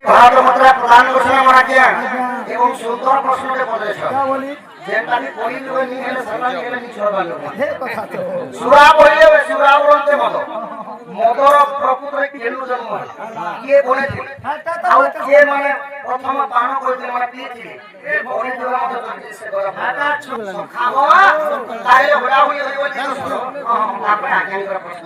ভারতমাতা প্রধান ঘোষণা মারাকিয়া এবং সুন্দর প্রশ্নটি পড়েছ যেটাকে কই দিবে নি হেলে সরলা নি হেলে নি ছড়াল হে কথা তো সুরা বইলে সুরা বলতে মত মদর প্রকৃতরে কেলু জন্ম কিয়ে বলেছিল আর কে মানে প্রথম বাণ কইছিল মানে পিয়েছিল এ বনে দেওয়া মত সে করা ভাটা খাবো তাইলে হোড়া হই হই বলি আপনি আজ্ঞা করা প্রশ্ন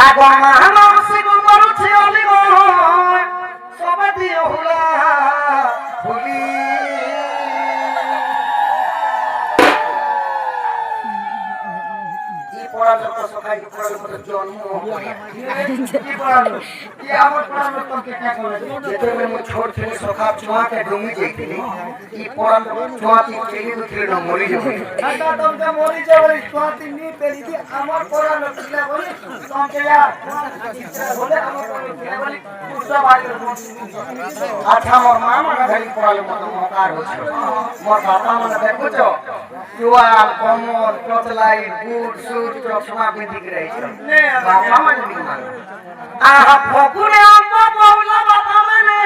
আগমা মানসি গুমরুছি অলি গো সবে দিও হুলা ভুলি পড়ালো তো সকাই পড়ালো তো জন্ম কি পড়ালো কি আমার পড়ালো তো কে কে করে যেতে মে ছোট থেকে সখা ছোয়া কে ডুমি যাইতিনি কি পড়ালো ছোয়াতি কেলি তো ছিল মরি যাবে দাদা তোমকে মরি যাবে ছোয়াতি নি পেলি দি আমার পড়ালো কিলা বলি তোমকে यार বলে আমার পড়ালো কিলা বলি পুরো বাড়ি আচ্ছা মোর মা মানে খালি পড়ালো মত মকার হচ্ছে মোর বাবা মানে দেখছো চোয়াল কমর চতলাই বুট সুট চশমা পিঁধি রয়েছে বাবা মানে আহা ফকুরে আম্মা বউলা বাবা মানে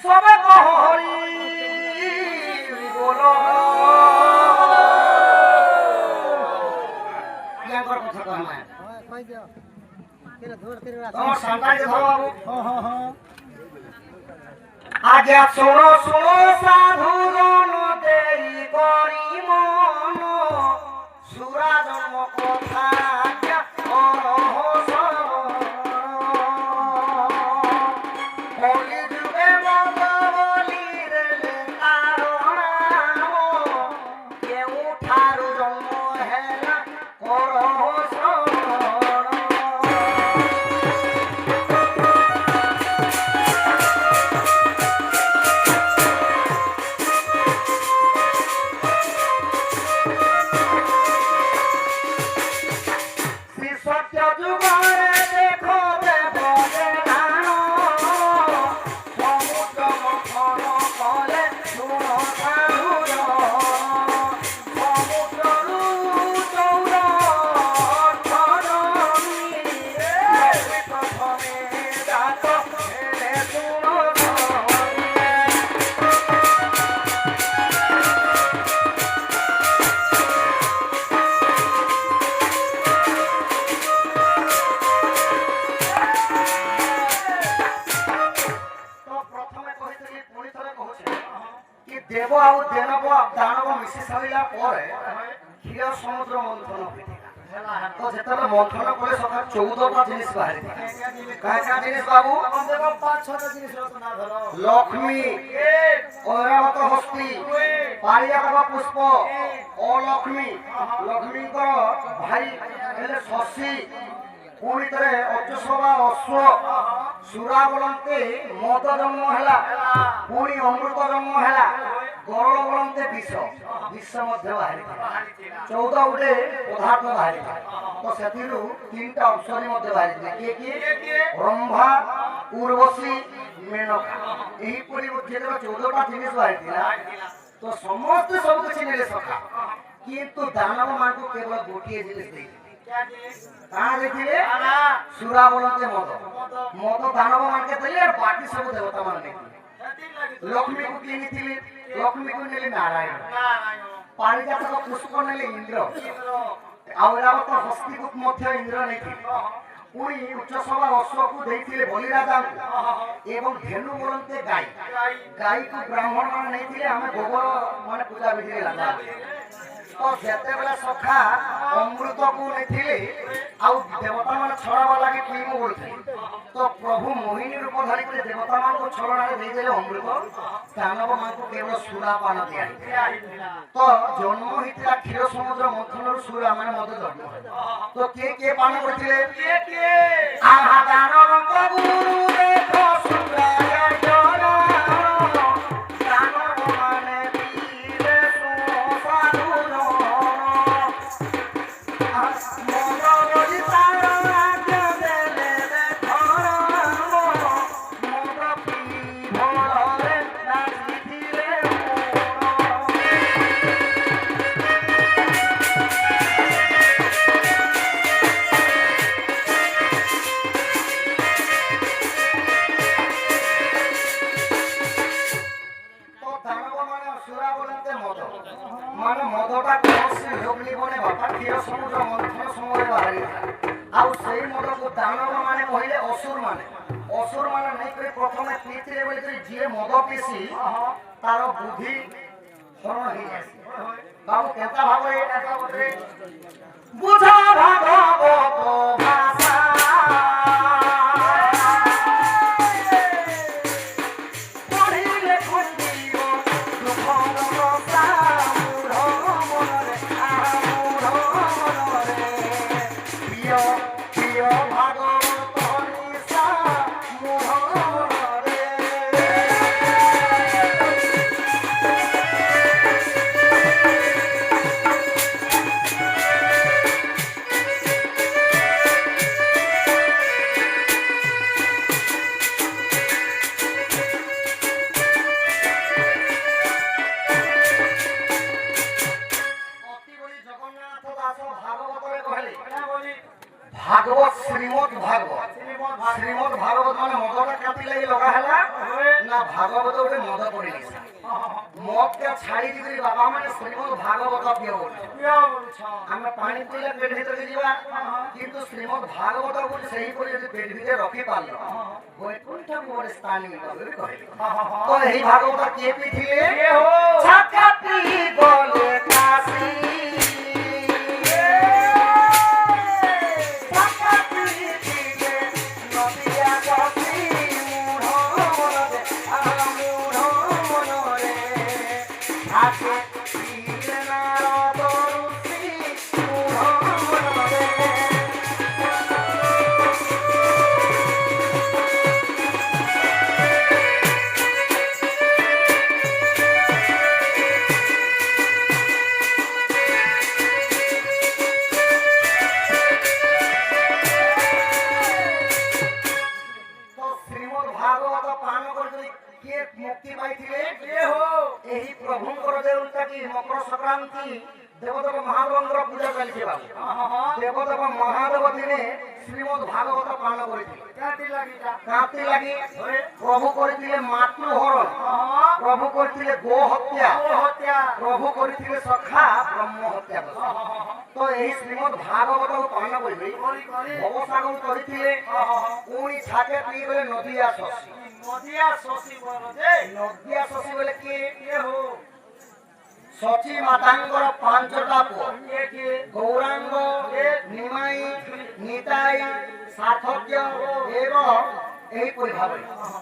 সবে কহরি বলো কি আর কথা কম না কই দিও কেরে ধর কেরে রাখ তোমার সান্তাই ধর বাবু আগে শোনো শোনো সাধু জন দেই করি মন সুরা জন্ম কথা দেব ଆଉ ଦେନବ ଦାନବ ମିଶି ସାରିଲା ପରେ କ୍ଷୀର ସମୁଦ୍ର ମନ୍ଥନ ହୋଇଥିଲା ତ ଯେତେବେଳେ ମନ୍ଥନ କଲେ ସକାଳ 14ଟା ଜିନିଷ ବାହାରିଥିଲା କାହା ଜିନିଷ ବାବୁ 5-6ଟା ଜିନିଷର ନାଁ ଧର ଲକ୍ଷ୍ମୀ ଐରାବତ ହସ୍ତି ପାଳିଆକ ପୁଷ୍ପ ଅଲକ୍ଷ୍ମୀ ଲକ୍ଷ୍ମୀଙ୍କର ଭାଇ ହେଲେ ଶଶୀ ପୁଣି ଥରେ ଅଜସବା ଅଶ୍ୱ ସୁରା ବୋଲନ୍ତେ ମଦ ଜନ୍ମ ହେଲା ପୁଣି ଅମୃତ ଜନ୍ମ ହେଲା ଗରଳ ବୋଲନ୍ତେ ବିଷ ବିଷ ମଧ୍ୟ ବାହାରିଥିଲା 14 ଗୋଟେ ପଦାର୍ଥ ବାହାରିଥିଲା ତ ସେଥିରୁ 3ଟା ଅପ୍ସରୀ ମଧ୍ୟ ବାହାରିଥିଲା କିଏ କିଏ ରମ୍ଭା ଉର୍ବଶୀ ମେନକା ଏହିପରି ଯେତେବେଳେ 14ଟା ଜିନିଷ ବାହାରିଥିଲା ତ ସମସ୍ତେ ସବୁ କିଛି ନେଲେ ସଖା କିନ୍ତୁ ଦାନବ ମାନଙ୍କୁ କେବଳ ଗୋଟିଏ ଜିନିଷ ଦେଇଥିଲେ कहाँ देखिले सुरा बोलते मद मद दानव मानके देले और बाकी सब देवता मान देखिले लक्ष्मी को किनी थिले लक्ष्मी को नेले नारायण पारिजात को पुष्प नेले इंद्र औरावत हस्ती को मध्य इंद्र नेथि पुणी उच्च सभा अश्व को देथिले बलि राजा एवं धेनु बोलते गाय गाय को ब्राह्मण मान नेथिले हमें गोबर माने पूजा विधि लगा तो जेते बेला सखा अमृत को नेथिले आउ देवता मान छड़ावा लागे पीमु बोलथे तो प्रभु मोहिनी रूप धरि के देवता मान को छड़ना दे देले अमृत दानव मान को केवल सुरा पान दिया तो जन्म हितला क्षीर समुद्र मंथन सुरा माने मद जन्म तो के पान करथिले के आहा दानव प्रभु देखो सुरा जरा दानव माने पीले सो साधु କ୍ଷୀର ସମୁଦ୍ର ମନ୍ଥନ ସମୟରେ ବାହାରିଲା ଆଉ ସେଇ ମଦକୁ ଦାନବ ମାନେ କହିଲେ ଅସୁର ମାନେ ନେଇକରି ପ୍ରଥମେ ପିଇଥିଲେ ବୋଲିକରି ଯିଏ ମଦ ପିସି ତାର ବୁଦ୍ଧି ହରଣ ହେଇଯାଏ। ବାବୁ କେନ୍ତା ଭାବରେ ବୁଝା ଭାଗବତ ଭାଷା ପଢ଼ିଲେ ଖଣ୍ଡିବ ଦୁଃଖ ଦଶା ମୂଢ଼ ମନରେ ପ୍ରିୟ ପ୍ରିୟ ଭାଗବତ ନିଶା ମୂଢ଼ ମନରେ। भागवत श्रीमद भागवत माने मदटा काटी लगी लगा हैला ना भागवत गोटे मद पड़ी मद के छाड़ी दिकरी बाबा माने श्रीमद भागवत पियो हम पानी पीले पेट भीतर के जीवा किंतु श्रीमद भागवत को सही पर यदि पेट भीतर रखी पालो वैकुंठ मोर स्थान में कहले तो यही भागवत के पी थिले छक्का पी बोले काशी मकर संक्रांति देवदेव महादेव पूजा चलती देवदेव महादेव दिने श्रीमद भागवत पालन करती लगी प्रभु करते मातृहरण प्रभु करते गो हत्या प्रभु करते सखा ब्रह्म हत्या तो यही श्रीमद भागवत को पालन कर भवसागर करते पुणी छाके पी गले नदिया शशि बोले किए हो सची मातांगर पांचटा पुओ गौरांग निमाई निताई सार्थक्य एवं यही भाव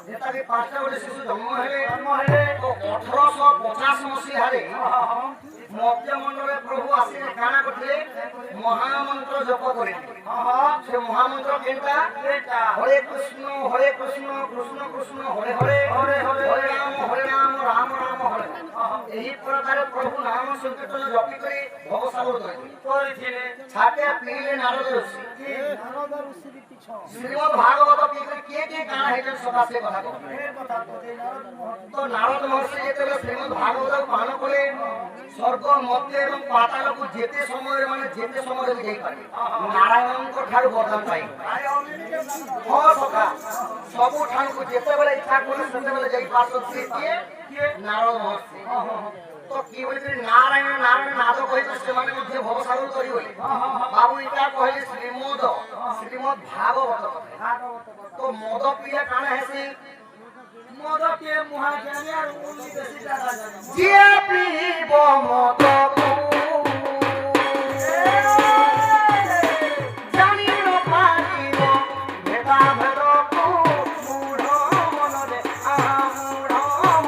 जेटा कि पांचटा गोटे शिशु जन्म हेले तो 1850 मसीह मध्य मंडल प्रभु आसिले काना करते महामंत्र जप करे से महामंत्र केनता हरे कृष्ण कृष्ण कृष्ण हरे हरे हरे राम राम राम हरे यही प्रकार प्रभु नाम संकीर्तन जपी करी भवसागर करथिले छाते पीले नारद ऋषि श्रीमद भागवत पी करी के काना हेते सदा से कथा को तो नारद महर्षि जेते श्रीमद भागवत पालन कले स्वर्ग मध्य एवं पाताल को जेते समय माने जेते समय जाई पारे नारायण को ठारू वरदान पाई हो सका सबु ठारू को जेते बेले इच्छा करे सेते बेले जाई पास से के नारद महर्षि तो की बोले नारायण नारायण नाद कहि तो से माने मध्य भवसागर करी बोले बाबू इटा कहले श्रीमद भागवत तो मद पिया काना हेसी मद पिए महाज्ञानी और उन्नी बेसी ज्यादा जाने जे पीब मद को जानि न पारिब भेदा भेद को मूढ़ मनरे मूढ़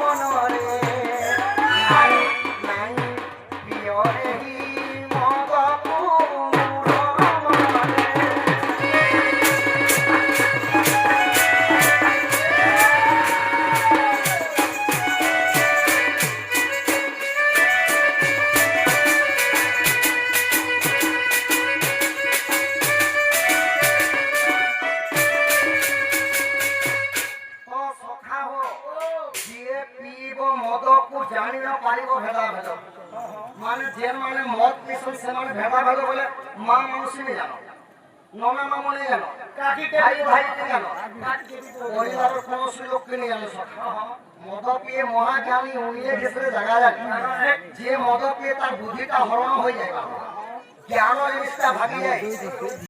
मनरे नाई प्रिय एही मद को मूढ़ मनरे माने जे माने मौत पिसन से माने भेदा भेद बोले मां मनुष्य नहीं जानो नोना मामू नहीं जानो काकी के भाई नहीं जानो परिवार कोनो लोग के नहीं जानो सब मद पिए महाज्ञानी उनिए जिसरे जगह जाए जे मद पिए तार बुद्धिटा हरण हो जाएगा ଜ୍ଞାନ ଜିନିଷଟା ଭାଗି ଯାଏ